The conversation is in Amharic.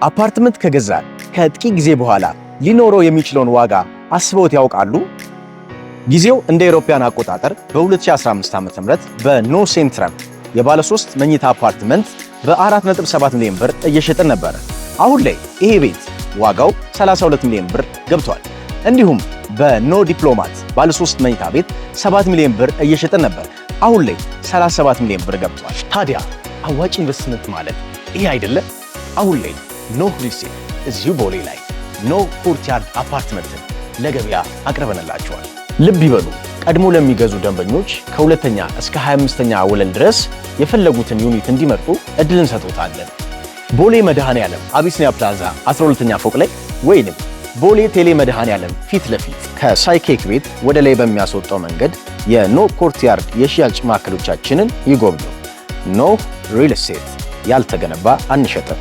አፓርትመንት ከገዛን ከጥቂት ጊዜ በኋላ ሊኖረው የሚችለውን ዋጋ አስበውት ያውቃሉ? ጊዜው እንደ አውሮፓውያን አቆጣጠር በ2015 ዓ.ም በኖ ሴንትረም የባለ 3 መኝታ አፓርትመንት በ4.7 ሚሊዮን ብር እየሸጠን ነበር። አሁን ላይ ይሄ ቤት ዋጋው 32 ሚሊዮን ብር ገብቷል። እንዲሁም በኖ ዲፕሎማት ባለ 3 መኝታ ቤት 7 ሚሊዮን ብር እየሸጠን ነበር። አሁን ላይ 37 ሚሊዮን ብር ገብቷል። ታዲያ አዋጭ ኢንቨስትመንት ማለት ይሄ አይደለ? አሁን ላይ ኖ ሪል ስቴት እዚሁ ቦሌ ላይ ኖ ኮርትያርድ አፓርትመንትን ለገበያ አቅርበንላቸዋል። ልብ ይበሉ፣ ቀድሞ ለሚገዙ ደንበኞች ከሁለተኛ እስከ 25ኛ ወለል ድረስ የፈለጉትን ዩኒት እንዲመርጡ እድል እንሰጥዎታለን። ቦሌ መድኃኔዓለም አቢሲኒያ ፕላዛ 12ኛ ፎቅ ላይ ወይንም ቦሌ ቴሌ መድኃኔዓለም ፊት ለፊት ከሳይኬክ ቤት ወደ ላይ በሚያስወጣው መንገድ የኖ ኮርትያርድ የሽያጭ ማዕከሎቻችንን ይጎብኙ። ኖ ሪል ስቴት፣ ያልተገነባ አንሸጥም።